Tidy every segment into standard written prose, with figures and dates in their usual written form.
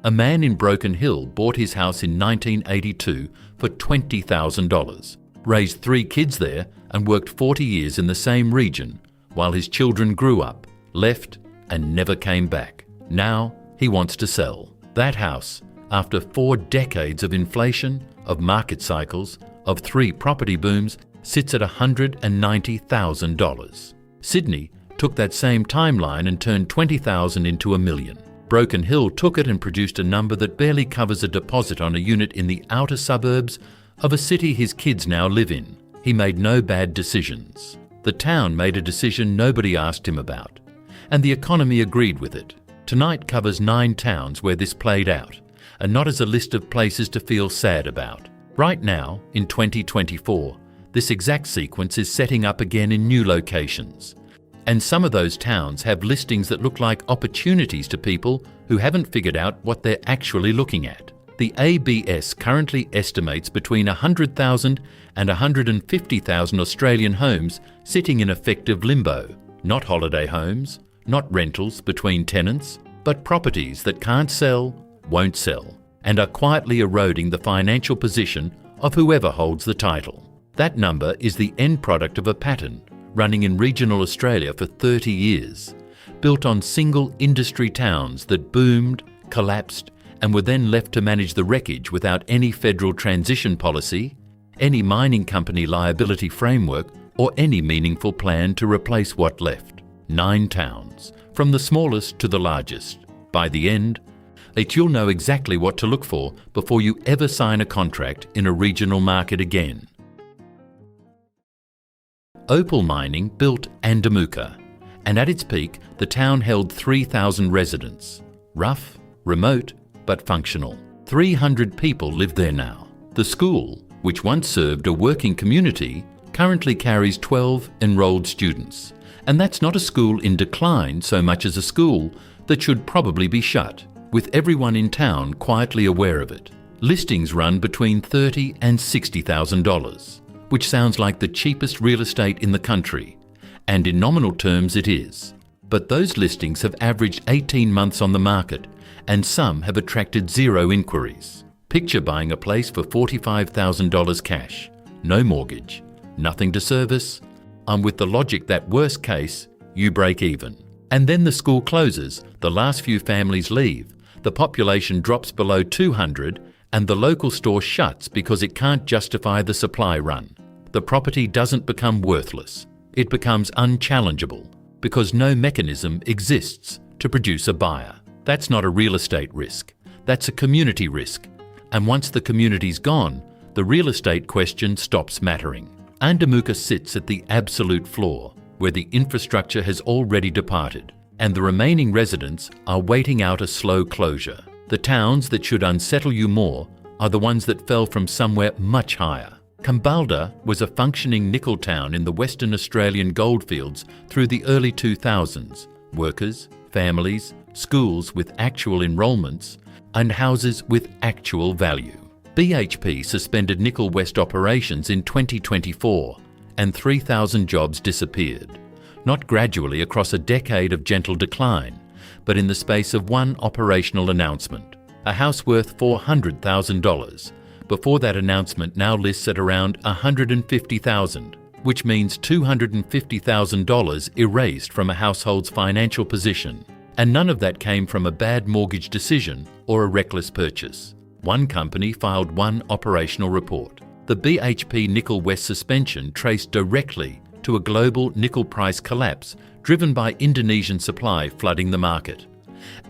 A man in Broken Hill bought his house in 1982 for $20,000, raised 3 kids there and worked 40 years in the same region while his children grew up, left and never came back. Now he wants to sell. That house, after 4 decades of inflation, of market cycles, of 3 property booms, sits at $190,000. Sydney took that same timeline and turned 20,000 into $1 million. Broken Hill took it and produced a number that barely covers a deposit on a unit in the outer suburbs of a city his kids now live in. He made no bad decisions. The town made a decision nobody asked him about, and the economy agreed with it. Tonight covers 9 towns where this played out, and not as a list of places to feel sad about. Right now, in 2024, this exact sequence is setting up again in new locations. And some of those towns have listings that look like opportunities to people who haven't figured out what they're actually looking at. The ABS currently estimates between 100,000 and 150,000 Australian homes sitting in effective limbo. Not holiday homes, not rentals between tenants, but properties that can't sell, won't sell, and are quietly eroding the financial position of whoever holds the title. That number is the end product of a pattern running in regional Australia for 30 years, built on single industry towns that boomed, collapsed, and were then left to manage the wreckage without any federal transition policy, any mining company liability framework, or any meaningful plan to replace what left. 9 towns, from the smallest to the largest. By the end, you'll know exactly what to look for before you ever sign a contract in a regional market again. Opal Mining built Andamuka, and at its peak, the town held 3,000 residents. Rough, remote, but functional. 300 people live there now. The school, which once served a working community, currently carries 12 enrolled students. And that's not a school in decline so much as a school that should probably be shut, with everyone in town quietly aware of it. Listings run between $30,000 and $60,000. Which sounds like the cheapest real estate in the country, and in nominal terms it is. But those listings have averaged 18 months on the market, and some have attracted 0 inquiries. Picture buying a place for $45,000 cash, no mortgage, nothing to service, and with the logic that worst case, you break even. And then the school closes, the last few families leave, the population drops below 200, and the local store shuts because it can't justify the supply run. The property doesn't become worthless. It becomes unchallengeable because no mechanism exists to produce a buyer. That's not a real estate risk. That's a community risk. And once the community's gone, the real estate question stops mattering. Andamuka sits at the absolute floor, where the infrastructure has already departed, and the remaining residents are waiting out a slow closure. The towns that should unsettle you more are the ones that fell from somewhere much higher. Kambalda was a functioning nickel town in the Western Australian goldfields through the early 2000s. Workers, families, schools with actual enrolments, and houses with actual value. BHP suspended Nickel West operations in 2024, and 3,000 jobs disappeared. Not gradually across a decade of gentle decline, but in the space of one operational announcement. A house worth $400,000. Before that announcement now lists at around $150,000, which means $250,000 erased from a household's financial position. And none of that came from a bad mortgage decision or a reckless purchase. One company filed one operational report. The BHP Nickel West suspension traced directly to a global nickel price collapse driven by Indonesian supply flooding the market.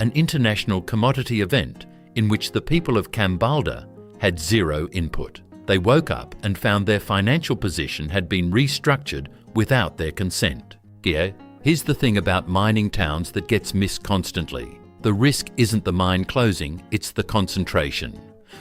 An international commodity event in which the people of Kambalda had 0 input. They woke up and found their financial position had been restructured without their consent. Here's the thing about mining towns that gets missed constantly. The risk isn't the mine closing, it's the concentration.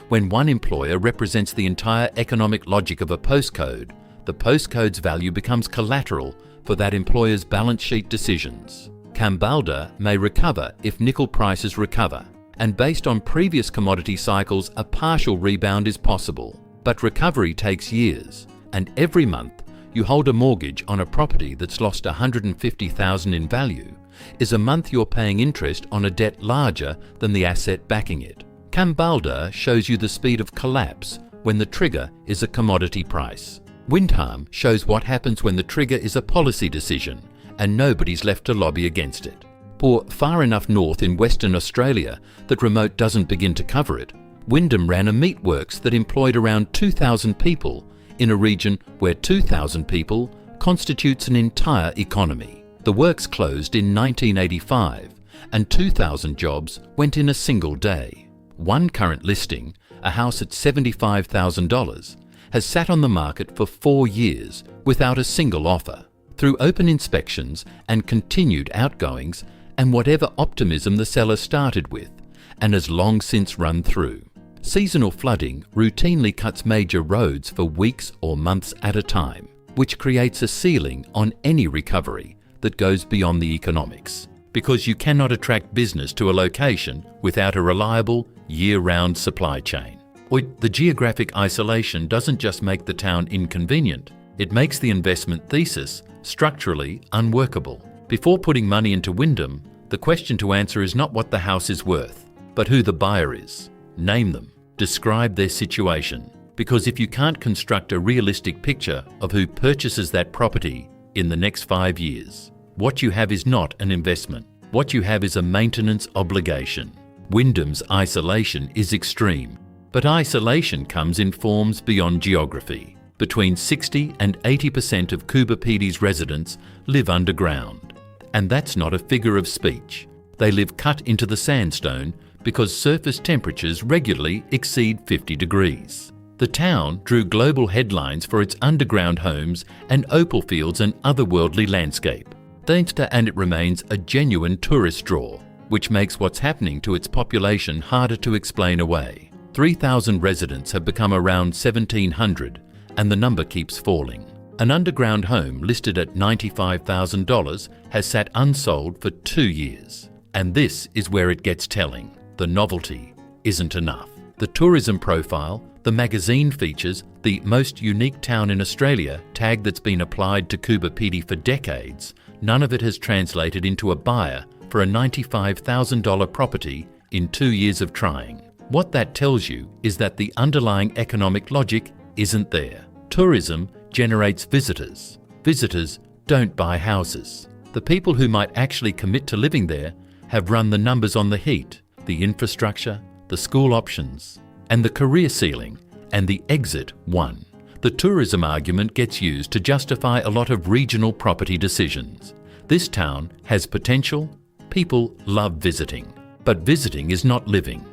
When one employer represents the entire economic logic of a postcode, the postcode's value becomes collateral for that employer's balance sheet decisions. Kambalda may recover if nickel prices recover, and based on previous commodity cycles, a partial rebound is possible. But recovery takes years, and every month you hold a mortgage on a property that's lost $150,000 in value is a month you're paying interest on a debt larger than the asset backing it. Kambalda shows you the speed of collapse when the trigger is a commodity price. Windham shows what happens when the trigger is a policy decision and nobody's left to lobby against it. Pour far enough north in Western Australia that remote doesn't begin to cover it. Wyndham ran a meatworks that employed around 2,000 people in a region where 2,000 people constitutes an entire economy. The works closed in 1985 and 2,000 jobs went in a single day. One current listing, a house at $75,000, has sat on the market for 4 years without a single offer. Through open inspections and continued outgoings and whatever optimism the seller started with and has long since run through. Seasonal flooding routinely cuts major roads for weeks or months at a time, which creates a ceiling on any recovery that goes beyond the economics, because you cannot attract business to a location without a reliable, year-round supply chain. The geographic isolation doesn't just make the town inconvenient, it makes the investment thesis structurally unworkable. Before putting money into Wyndham, the question to answer is not what the house is worth, but who the buyer is. Name them, describe their situation, because if you can't construct a realistic picture of who purchases that property in the next 5 years, what you have is not an investment. What you have is a maintenance obligation. Wyndham's isolation is extreme, but isolation comes in forms beyond geography. Between 60 and 80% of Coober Pedy's residents live underground, and that's not a figure of speech. They live cut into the sandstone because surface temperatures regularly exceed 50 degrees. The town drew global headlines for its underground homes and opal fields and otherworldly landscape. And it remains a genuine tourist draw, which makes what's happening to its population harder to explain away. 3,000 residents have become around 1,700, and the number keeps falling. An underground home listed at $95,000 has sat unsold for 2 years. And this is where it gets telling. The novelty isn't enough. The tourism profile, the magazine features, the most unique town in Australia tag that's been applied to Coober Pedy for decades, none of it has translated into a buyer for a $95,000 property in 2 years of trying. What that tells you is that the underlying economic logic isn't there. Tourism generates visitors. Visitors don't buy houses. The people who might actually commit to living there have run the numbers on the heat, the infrastructure, the school options, and the career ceiling, and the exit won. The tourism argument gets used to justify a lot of regional property decisions. This town has potential, people love visiting, but visiting is not living.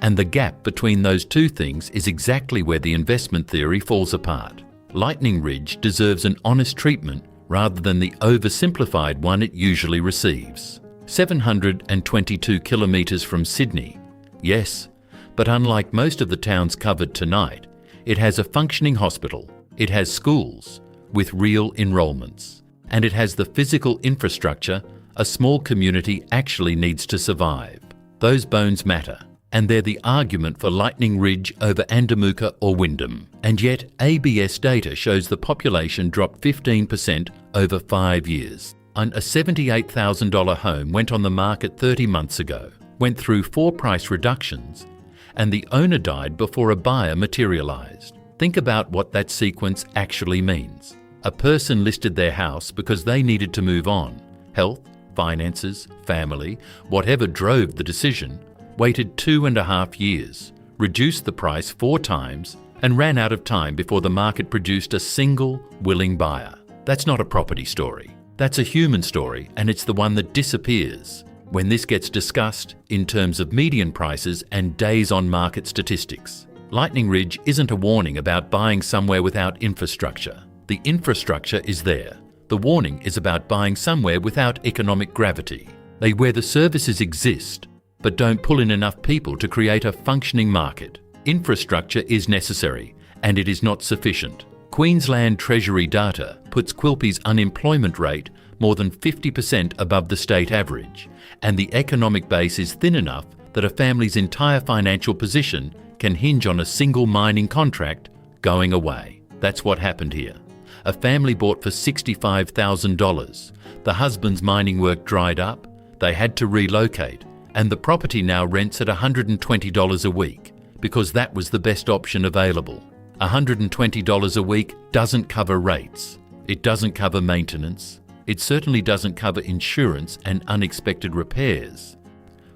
And the gap between those two things is exactly where the investment theory falls apart. Lightning Ridge deserves an honest treatment rather than the oversimplified one it usually receives. 722 kilometres from Sydney, yes, but unlike most of the towns covered tonight, it has a functioning hospital, it has schools with real enrolments, and it has the physical infrastructure a small community actually needs to survive. Those bones matter, and they're the argument for Lightning Ridge over Andamuka or Wyndham. And yet ABS data shows the population dropped 15% over 5 years. And a $78,000 home went on the market 30 months ago, went through 4 price reductions, and the owner died before a buyer materialised. Think about what that sequence actually means. A person listed their house because they needed to move on. Health, finances, family, whatever drove the decision, waited 2.5 years, reduced the price 4 times, and ran out of time before the market produced a single willing buyer. That's not a property story. That's a human story, and it's the one that disappears when this gets discussed in terms of median prices and days on market statistics. Lightning Ridge isn't a warning about buying somewhere without infrastructure. The infrastructure is there. The warning is about buying somewhere without economic gravity. Where the services exist, but don't pull in enough people to create a functioning market. Infrastructure is necessary, and it is not sufficient. Queensland Treasury data puts Quilpy's unemployment rate more than 50% above the state average, and the economic base is thin enough that a family's entire financial position can hinge on a single mining contract going away. That's what happened here. A family bought for $65,000. The husband's mining work dried up, They had to relocate, and the property now rents at $120 a week because that was the best option available. $120 a week doesn't cover rates. It doesn't cover maintenance. It certainly doesn't cover insurance and unexpected repairs,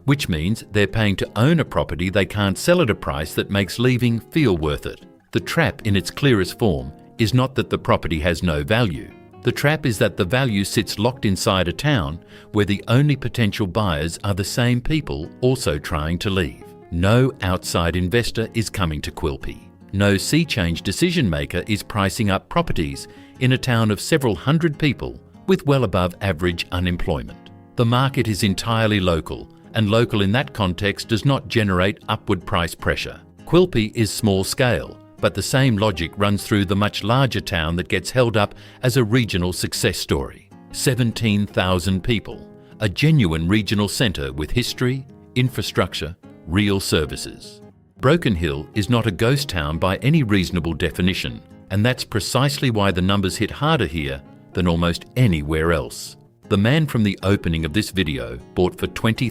which means they're paying to own a property they can't sell at a price that makes leaving feel worth it. The trap in its clearest form is not that the property has no value. The trap is that the value sits locked inside a town where the only potential buyers are the same people also trying to leave. No outside investor is coming to Quilpie. No sea change decision maker is pricing up properties in a town of several hundred people with well above average unemployment. The market is entirely local, and local in that context does not generate upward price pressure. Quilpie is small scale, but the same logic runs through the much larger town that gets held up as a regional success story. 17,000 people, a genuine regional centre with history, infrastructure, real services. Broken Hill is not a ghost town by any reasonable definition, and that's precisely why the numbers hit harder here than almost anywhere else. The man from the opening of this video bought for $20,000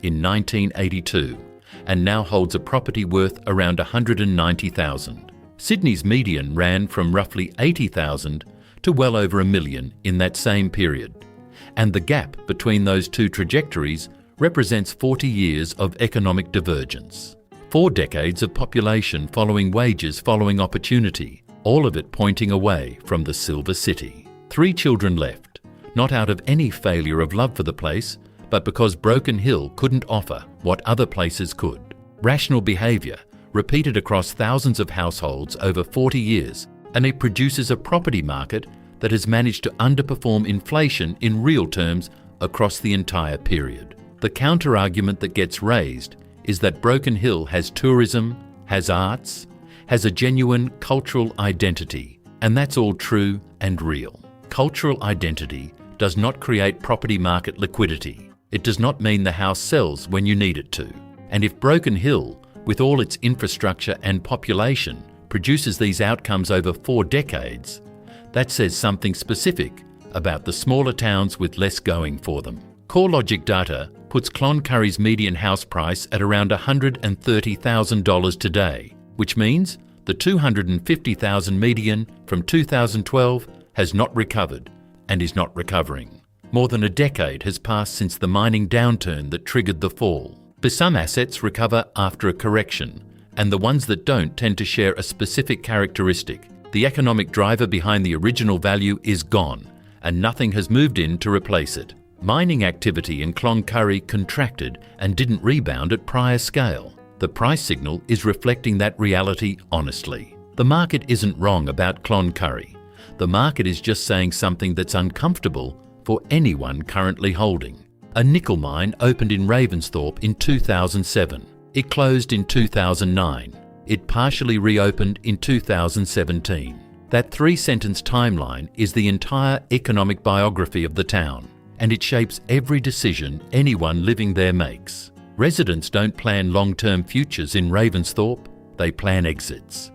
in 1982 and now holds a property worth around $190,000. Sydney's median ran from roughly $80,000 to well over $1 million in that same period, and the gap between those two trajectories represents 40 years of economic divergence. 4 decades of population following wages following opportunity, all of it pointing away from the Silver City. 3 children left, not out of any failure of love for the place, but because Broken Hill couldn't offer what other places could. Rational behaviour repeated across thousands of households over 40 years, and it produces a property market that has managed to underperform inflation in real terms across the entire period. The counter-argument that gets raised is that Broken Hill has tourism, has arts, has a genuine cultural identity, and that's all true and real. Cultural identity does not create property market liquidity. It does not mean the house sells when you need it to. And if Broken Hill, with all its infrastructure and population, produces these outcomes over 4 decades, that says something specific about the smaller towns with less going for them. CoreLogic data puts Cloncurry's median house price at around $130,000 today, which means the $250,000 median from 2012 has not recovered and is not recovering. More than a decade has passed since the mining downturn that triggered the fall. But some assets recover after a correction, and the ones that don't tend to share a specific characteristic. The economic driver behind the original value is gone, and nothing has moved in to replace it. Mining activity in Cloncurry contracted and didn't rebound at prior scale. The price signal is reflecting that reality honestly. The market isn't wrong about Cloncurry. The market is just saying something that's uncomfortable for anyone currently holding. A nickel mine opened in Ravensthorpe in 2007. It closed in 2009. It partially reopened in 2017. That 3-sentence timeline is the entire economic biography of the town, and it shapes every decision anyone living there makes. Residents don't plan long-term futures in Ravensthorpe, they plan exits.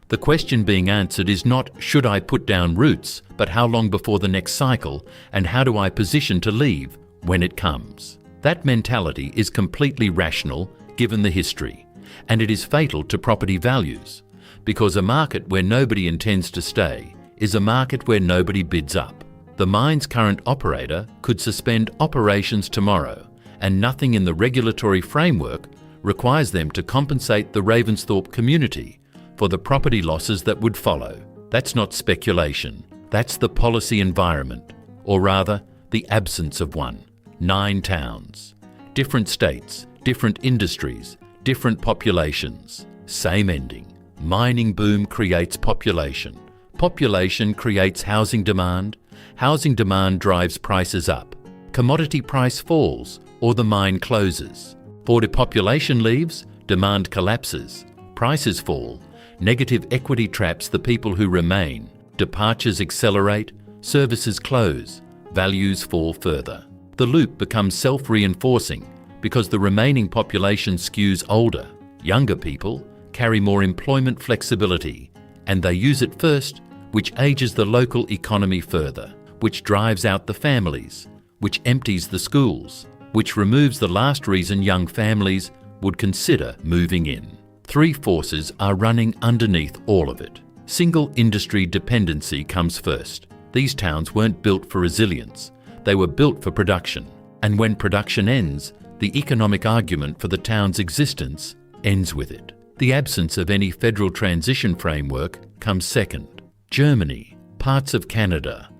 The question being answered is not, should I put down roots, but how long before the next cycle, and how do I position to leave when it comes? That mentality is completely rational given the history, and it is fatal to property values, because a market where nobody intends to stay is a market where nobody bids up. The mine's current operator could suspend operations tomorrow, and nothing in the regulatory framework requires them to compensate the Ravensthorpe community for the property losses that would follow. That's not speculation, that's the policy environment, or rather, the absence of one. 9 towns, different states, different industries, different populations, same ending. Mining boom creates population. Population creates housing demand. Housing demand drives prices up. Commodity price falls or the mine closes. For depopulation leaves, demand collapses. Prices fall. Negative equity traps the people who remain. Departures accelerate. Services close. Values fall further. The loop becomes self-reinforcing because the remaining population skews older. Younger people carry more employment flexibility, and they use it first, which ages the local economy further, which drives out the families, which empties the schools, which removes the last reason young families would consider moving in. Three forces are running underneath all of it. Single industry dependency comes first. These towns weren't built for resilience, they were built for production. And when production ends, the economic argument for the town's existence ends with it. The absence of any federal transition framework comes second. Germany, parts of Canada,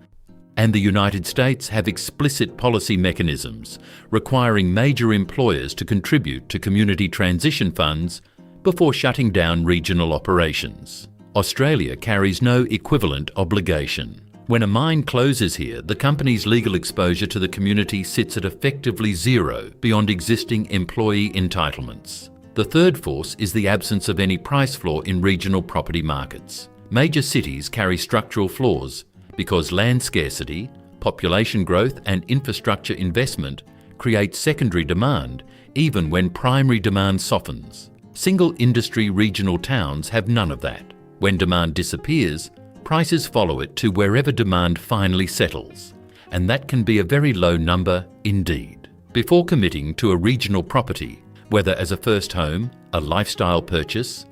and the United States have explicit policy mechanisms requiring major employers to contribute to community transition funds before shutting down regional operations. Australia carries no equivalent obligation. When a mine closes here, the company's legal exposure to the community sits at effectively zero beyond existing employee entitlements. The third force is the absence of any price floor in regional property markets. Major cities carry structural flaws because land scarcity, population growth and infrastructure investment create secondary demand even when primary demand softens. Single industry regional towns have none of that. When demand disappears, prices follow it to wherever demand finally settles, and that can be a very low number indeed. Before committing to a regional property, whether as a first home, a lifestyle purchase,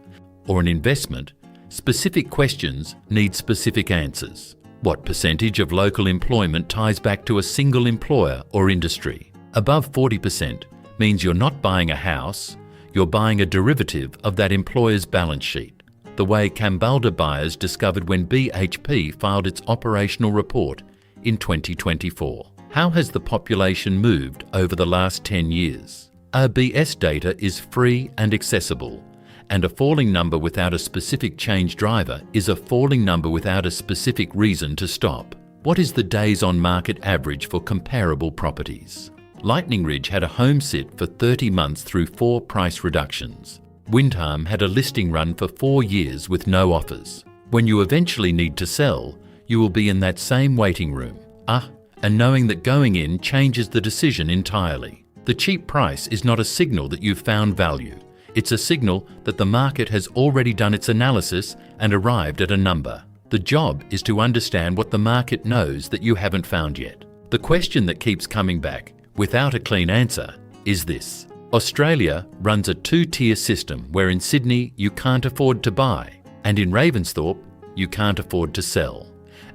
or an investment, specific questions need specific answers. What percentage of local employment ties back to a single employer or industry? Above 40% means you're not buying a house, you're buying a derivative of that employer's balance sheet. The way Kambalda buyers discovered when BHP filed its operational report in 2024. How has the population moved over the last 10 years? Our BS data is free and accessible, and a falling number without a specific change driver is a falling number without a specific reason to stop. What is the days on market average for comparable properties? Lightning Ridge had a home sit for 30 months through 4 price reductions. Windham had a listing run for 4 years with no offers. When you eventually need to sell, you will be in that same waiting room. And knowing that going in changes the decision entirely. The cheap price is not a signal that you've found value. It's a signal that the market has already done its analysis and arrived at a number. The job is to understand what the market knows that you haven't found yet. The question that keeps coming back, without a clean answer, is this. Australia runs a 2-tier system where in Sydney you can't afford to buy, and in Ravensthorpe you can't afford to sell.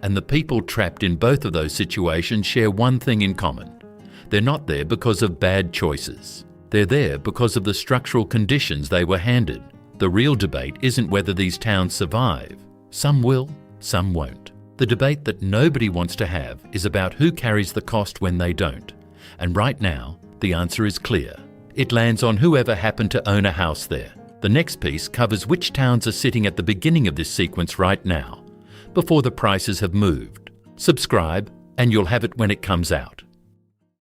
And the people trapped in both of those situations share one thing in common. They're not there because of bad choices. They're there because of the structural conditions they were handed. The real debate isn't whether these towns survive. Some will, some won't. The debate that nobody wants to have is about who carries the cost when they don't. And right now, the answer is clear. It lands on whoever happened to own a house there. The next piece covers which towns are sitting at the beginning of this sequence right now, before the prices have moved. Subscribe and you'll have it when it comes out.